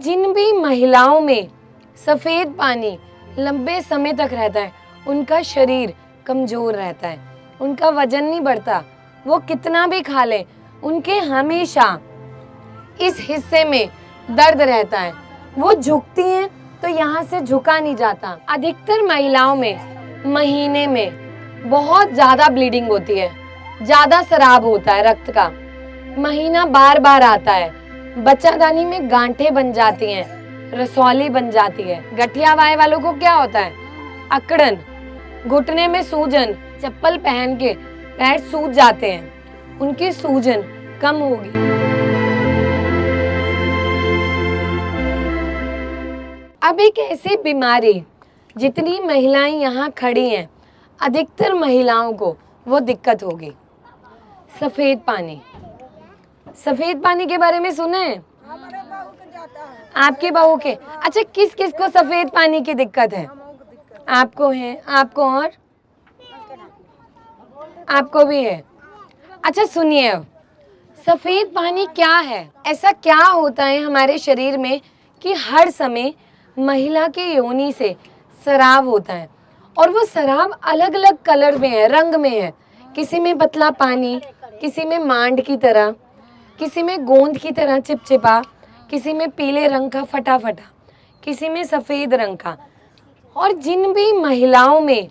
जिन भी महिलाओं में सफेद पानी लंबे समय तक रहता है, उनका शरीर कमजोर रहता है, उनका वजन नहीं बढ़ता। वो कितना भी खा ले, उनके हमेशा इस हिस्से में दर्द रहता है। वो झुकती हैं तो यहाँ से झुका नहीं जाता। अधिकतर महिलाओं में महीने में बहुत ज्यादा ब्लीडिंग होती है, ज्यादा स्राव होता है रक्त का, महीना बार बार आता है, बच्चादानी में गांठें बन जाती हैं, रसौली बन जाती है। गठिया वाय वालों को क्या होता है? अकड़न, घुटने में सूजन, चप्पल पहन के पैर सूज जाते हैं, उनकी सूजन कम होगी। अब एक ऐसी बीमारी, जितनी महिलाएं यहाँ खड़ी हैं, अधिकतर महिलाओं को वो दिक्कत होगी, सफेद पानी। सफेद पानी के बारे में सुना है? आपकी बहू के? अच्छा, किस किस को सफेद पानी की दिक्कत है? आपको है, आपको और आपको भी है। अच्छा सुनिए, अब सफेद पानी क्या है? ऐसा क्या होता है हमारे शरीर में कि हर समय महिला की योनि से स्राव होता है, और वो स्राव अलग अलग कलर में है, रंग में है। किसी में पतला पानी, किसी में मांड की तरह, किसी में गोंद की तरह चिपचिपा, किसी में पीले रंग का फटा फटा, किसी में सफ़ेद रंग का। और जिन भी महिलाओं में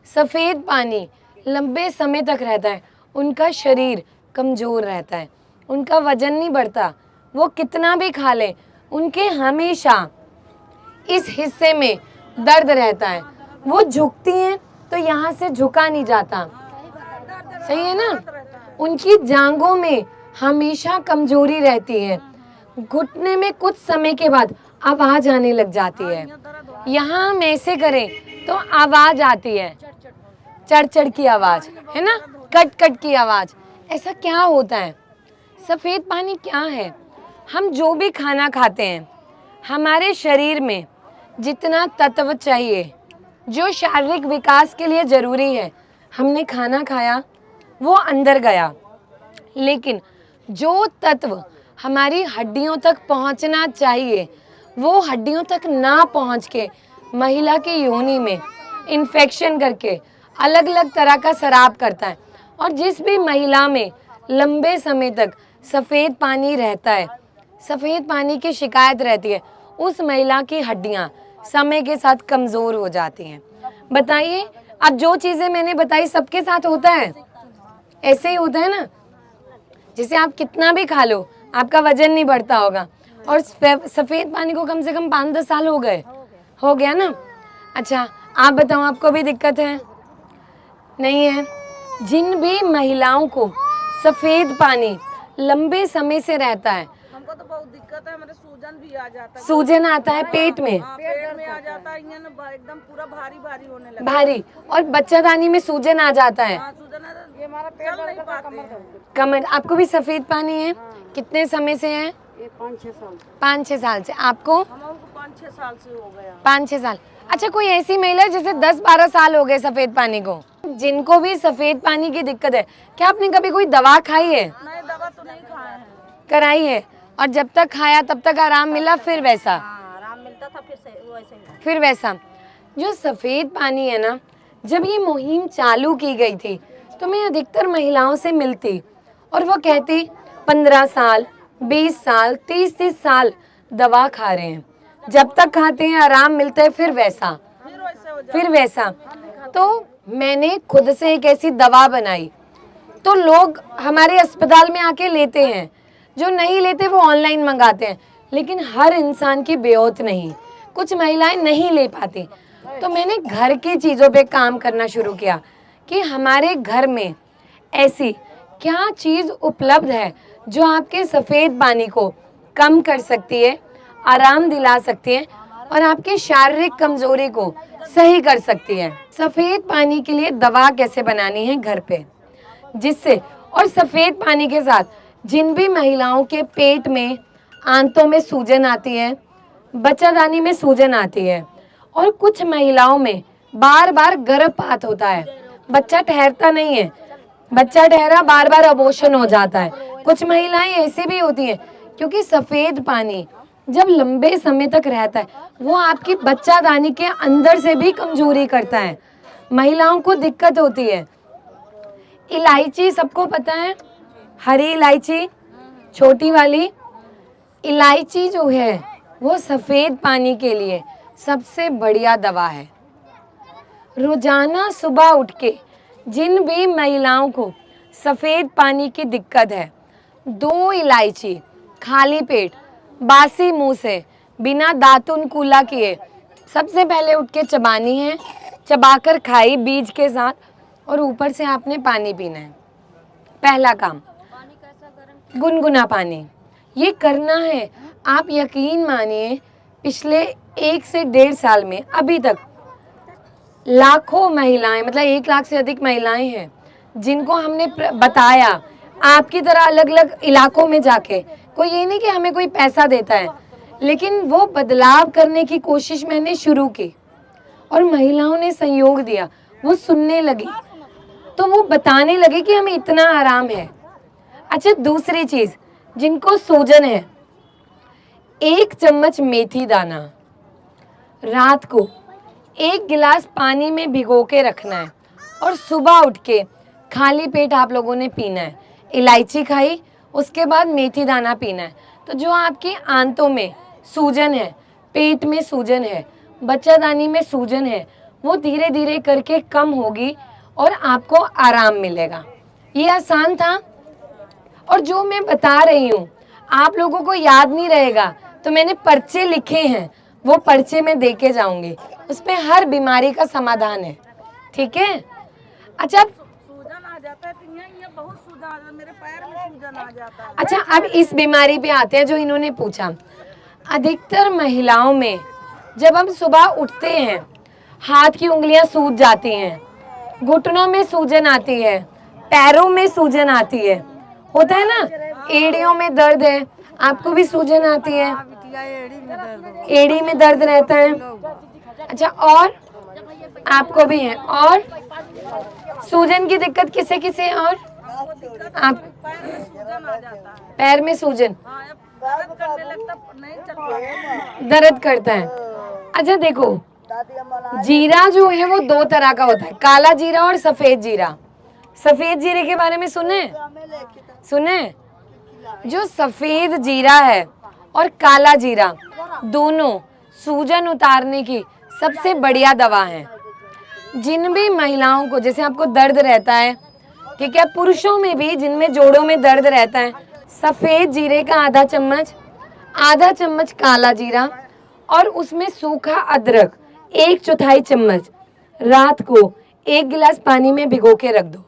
सफ़ेद पानी लंबे समय तक रहता है, उनका शरीर कमज़ोर रहता है, उनका वजन नहीं बढ़ता। वो कितना भी खा ले, उनके हमेशा इस हिस्से में दर्द रहता है। वो झुकती हैं तो यहाँ से झुका नहीं जाता। सही है ना? उनकी जांघों में हमेशा कमजोरी रहती है, घुटने में कुछ समय के बाद आवाज आने लग जाती है। यहाँ हम ऐसे करें तो आवाज आती है, चढ़ चढ़ की आवाज, है ना, कट कट की आवाज। ऐसा क्या होता है? सफेद पानी क्या है? हम जो भी खाना खाते हैं, हमारे शरीर में जितना तत्व चाहिए, जो शारीरिक विकास के लिए जरूरी है, हमने खाना खाया, वो अंदर गया, लेकिन जो तत्व हमारी हड्डियों तक पहुंचना चाहिए, वो हड्डियों तक ना पहुंच के महिला की योनि में इन्फेक्शन करके अलग अलग तरह का स्राव करता है। और जिस भी महिला में लंबे समय तक सफ़ेद पानी रहता है, सफ़ेद पानी की शिकायत रहती है, उस महिला की हड्डियां समय के साथ कमज़ोर हो जाती हैं। बताइए, अब जो चीज़ें मैंने बताई सबके साथ होता है? ऐसे ही होता है ना? जिसे आप कितना भी खा लो, आपका वजन नहीं बढ़ता होगा। और सफ़ेद पानी को कम से कम 5-10 साल हो गए, हो गया ना? अच्छा, आप बताओ, आपको भी दिक्कत है? नहीं है? जिन भी महिलाओं को सफ़ेद पानी लंबे समय से रहता है, हमको तो बहुत दिक्कत है, हमारे सूजन भी आ जाता है। सूजन आता है पेट में, पेट में आ जाता है, एकदम पूरा भारी भारी होने लगता है। भारी, और बच्चादानी में सूजन आ जाता है। सूजन है, ये हमारा पेट नहीं पाते हैं। कमर। आपको भी सफ़ेद पानी है? कितने समय से है? 5-6 साल। 5-6 साल से। आपको? हमको 5-6 साल से हो गया। 5-6 साल। अच्छा, कोई ऐसी महिला जैसे 10-12 साल हो गए सफ़ेद पानी को, जिनको भी सफ़ेद पानी की दिक्कत है, क्या आपने कभी कोई दवा खाई है? नहीं, दवा तो नहीं खाया है। कराई है? और जब तक खाया तब तक आराम मिला, फिर वैसा? आराम मिलता था, फिर वैसा। जो सफ़ेद पानी है ना, जब ये मुहिम चालू की गई थी, तो मैं अधिकतर महिलाओं से मिलती, और वो कहती 15 साल, 20 साल, 30-30 साल दवा खा रहे हैं, जब तक खाते हैं आराम मिलता है, फिर वैसा, फिर वैसा। तो मैंने खुद से एक ऐसी दवा बनाई, तो लोग हमारे अस्पताल में आके लेते हैं, जो नहीं लेते वो ऑनलाइन मंगाते हैं, लेकिन हर इंसान की बेऔत नहीं, कुछ महिलाएं नहीं ले पाती। तो मैंने घर की चीज़ों पे काम करना शुरू किया कि हमारे घर में ऐसी क्या चीज़ उपलब्ध है जो आपके सफ़ेद पानी को कम कर सकती है, आराम दिला सकती है, और आपकी शारीरिक कमज़ोरी को सही कर सकती है। सफ़ेद पानी के लिए दवा कैसे बनानी है घर पे, जिससे, और सफ़ेद पानी के साथ जिन भी महिलाओं के पेट में, आंतों में सूजन आती है, बच्चादानी में सूजन आती है, और कुछ महिलाओं में बार बार गर्भपात होता है, बच्चा ठहरता नहीं है, बच्चा ठहरा बार बार अबॉर्शन हो जाता है। कुछ महिलाएं ऐसी भी होती हैं, क्योंकि सफ़ेद पानी जब लंबे समय तक रहता है वो आपकी बच्चादानी के अंदर से भी कमजोरी करता है, महिलाओं को दिक्कत होती है। इलायची सबको पता है, हरी इलायची, छोटी वाली इलायची जो है वो सफ़ेद पानी के लिए सबसे बढ़िया दवा है। रोजाना सुबह उठ के जिन भी महिलाओं को सफ़ेद पानी की दिक्कत है, 2 इलायची खाली पेट बासी मुंह से बिना दातुन कूला किए सबसे पहले उठ के चबानी है, चबाकर खाई बीज के साथ, और ऊपर से आपने पानी पीना है। पहला काम, गुनगुना पानी ये करना है। आप यकीन मानिए पिछले 1 से 1.5 साल में अभी तक लाखों महिलाएं, मतलब 1 लाख से अधिक महिलाएं हैं जिनको हमने बताया आपकी तरह अलग अलग इलाकों में जाके। कोई ये नहीं कि हमें कोई पैसा देता है, लेकिन वो बदलाव करने की कोशिश मैंने शुरू की और महिलाओं ने सहयोग दिया। वो सुनने लगी तो वो बताने लगे कि हमें इतना आराम है। अच्छा, दूसरी चीज़, जिनको सूजन है, 1 चम्मच मेथी दाना रात को 1 गिलास पानी में भिगो के रखना है और सुबह उठ के खाली पेट आप लोगों ने पीना है। इलायची खाई, उसके बाद मेथी दाना पीना है। तो जो आपकी आंतों में सूजन है, पेट में सूजन है, बच्चादानी में सूजन है, वो धीरे धीरे करके कम होगी और आपको आराम मिलेगा। ये आसान था, और जो मैं बता रही हूँ आप लोगों को याद नहीं रहेगा तो मैंने पर्चे लिखे हैं, वो पर्चे में दे के जाऊँगी, उस पर हर बीमारी का समाधान है। ठीक है? अच्छा, सूजन आ जाता है तो यहाँ बहुत सूजन आ जाता है, मेरे पैर में सूजन आ जाता है। अच्छा, अब इस बीमारी पे आते हैं जो इन्होंने पूछा। अधिकतर महिलाओं में जब हम सुबह उठते हैं हाथ की उंगलियां सूज जाती हैं, घुटनों में सूजन आती है, पैरों में सूजन आती है, होता है ना, एड़ियों में दर्द है, आपको भी सूजन आती है, एड़ी में दर्द रहता है। अच्छा, और आपको भी है, और सूजन की दिक्कत किसे किसे है? और आप सूजन आ जाता है, पैर में सूजन, हाँ, दर्द करने लगता, नहीं चल पाता। दर्द करता है। अच्छा देखो, जीरा जो है वो 2 तरह का होता है, काला जीरा और सफेद जीरा। सफेद जीरे के बारे में सुने? जो सफेद जीरा है और काला जीरा दोनों सूजन उतारने की सबसे बढ़िया दवा है। जिन भी महिलाओं को, जैसे आपको दर्द रहता है, ठीक है, पुरुषों में भी जिनमें जोड़ों में दर्द रहता है, सफेद जीरे का आधा चम्मच काला जीरा और उसमें सूखा अदरक 1/4 चम्मच रात को 1 गिलास पानी में भिगो के रख दो।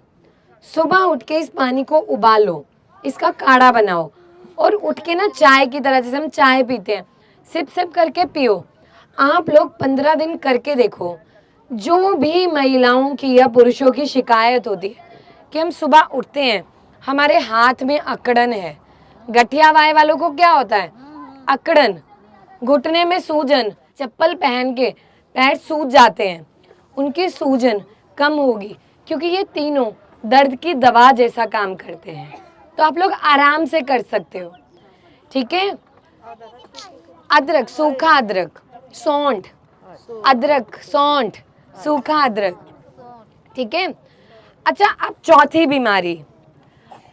सुबह उठ के इस पानी को उबालो, इसका काढ़ा बनाओ और उठ के ना चाय की तरह, जैसे हम चाय पीते हैं, सिप सिप करके पियो। आप लोग 15 दिन करके देखो, जो भी महिलाओं की या पुरुषों की शिकायत होती है कि हम सुबह उठते हैं हमारे हाथ में अकड़न है, गठिया वाय वालों को क्या होता है? अकड़न, घुटने में सूजन, चप्पल पहन के पैर सूज जाते हैं, उनकी सूजन कम होगी, क्योंकि ये तीनों दर्द की दवा जैसा काम करते हैं। तो आप लोग आराम से कर सकते हो। ठीक है? अदरक, सूखा अदरक, सौंठ, अदरक, सौंठ, सूखा अदरक। ठीक है? अच्छा, अब चौथी बीमारी,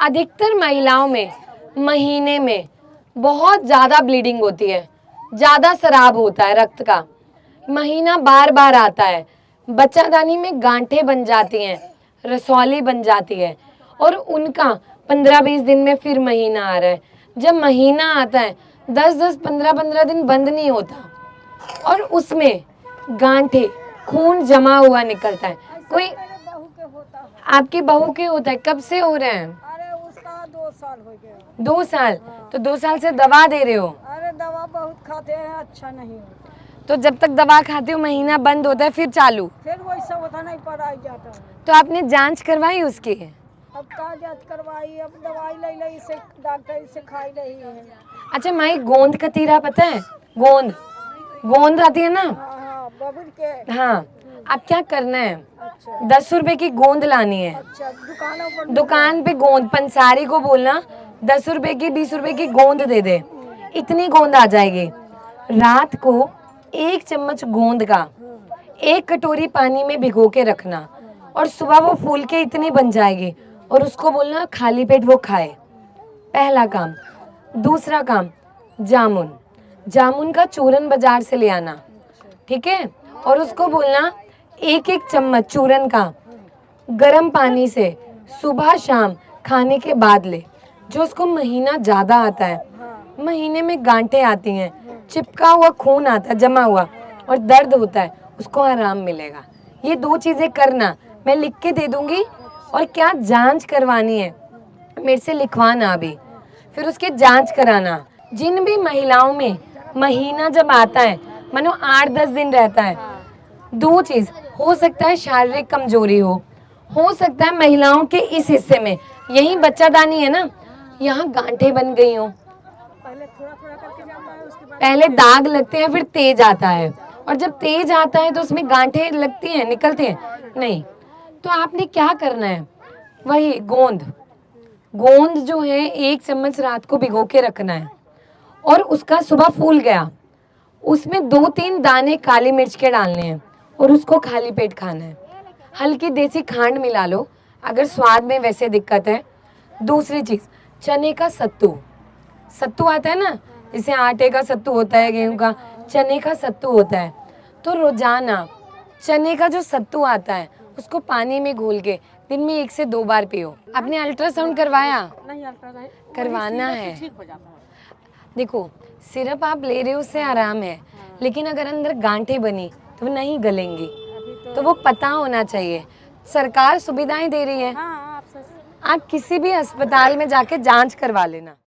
अधिकतर महिलाओं में महीने में बहुत ज़्यादा ब्लीडिंग होती है, ज़्यादा स्राव होता है रक्त का, महीना बार बार आता है, बच्चादानी में गांठें बन जाती हैं, रसौली बन जाती है, और उनका 15-20 दिन में फिर महीना आ रहा है। जब महीना आता है 10-10, 15-15 दिन बंद नहीं होता, और उसमें गांठें, खून जमा हुआ निकलता है। कोई आपकी बहू के होता है? कब से हो रहे हैं? अरे उसका 2 साल हो गया। 2 साल? तो 2 साल से दवा दे रहे हो? अरे दवा बहुत खाते हैं, अच्छा नहीं होता। तो जब तक दवा खाते हो महीना बंद होता है, फिर चालू? फिर वैसा होता नहीं, पर आ जाता है। तो आपने जांच करवाई उसकी? अब कहाँ जांच करवाई, अब दवाई ले इसे डॉक्टर से खाई रही है। अच्छा माई, गोंद कतीरा पता है? गोंद आती है ना? हाँ, बबुल के। हाँ, अब क्या करना है, अच्छा 10 रुपए की गोंद लानी है। अच्छा, दुकान दुकान पे गोंद, पंसारी को बोलना 10 रुपए की 20 रुपए की गोंद दे दे। इतनी गोंद आ जाएगी। रात को 1 चम्मच गोंद का 1 कटोरी पानी में भिगो के रखना और सुबह वो फूल के इतनी बन जाएगी और उसको बोलना खाली पेट वो खाए। पहला काम। दूसरा काम, जामुन। जामुन का चूरन बाजार से ले आना, ठीक है, और उसको बोलना 1-1 चम्मच चूरन का गर्म पानी से सुबह शाम खाने के बाद ले। जो उसको महीना ज़्यादा आता है, महीने में गांठें आती हैं, चिपका हुआ खून आता है जमा हुआ और दर्द होता है, उसको आराम मिलेगा। ये 2 चीज़ें करना, मैं लिख के दे दूंगी। और क्या जांच करवानी है मेरे से लिखवाना अभी, फिर उसके जांच कराना। जिन भी महिलाओं में महीना जब आता है, मानो 8-10 दिन रहता है, 2 चीज़ हो सकता है, शारीरिक कमजोरी हो सकता है महिलाओं के इस हिस्से में, यही बच्चादानी है ना, यहाँ गांठें बन गई हो। पहले थोड़ा थोड़ा करके जाता है, उसके बाद पहले दाग लगते हैं, फिर तेज आता है, और जब तेज आता है तो उसमें गांठें लगती हैं, निकलती हैं नहीं। तो आपने क्या करना है, वही गोंद जो है 1 चम्मच रात को भिगो के रखना है और उसका सुबह फूल गया, उसमें 2-3 दाने काली मिर्च के डालने हैं और उसको खाली पेट खाना है। हल्की देसी खांड मिला लो अगर स्वाद में वैसे दिक्कत है। दूसरी चीज़, चने का सत्तू आता है ना, जैसे आटे का सत्तू होता है, गेहूं का, चने का सत्तू होता है। तो रोजाना चने का जो सत्तू आता है उसको पानी में घोल के दिन में 1 से 2 बार पियो। आपने अल्ट्रासाउंड करवाया? नहीं हल्का नहीं, करवाना है। ठीक हो जाता है। देखो, सिरप आप ले रहे हो उससे आराम है, लेकिन अगर अंदर गांठें बनी तो वो नहीं गलेंगी, तो वो पता होना चाहिए। सरकार सुविधाएं दे रही है, हाँ, आप सच आप किसी भी अस्पताल में जाके जांच करवा लेना।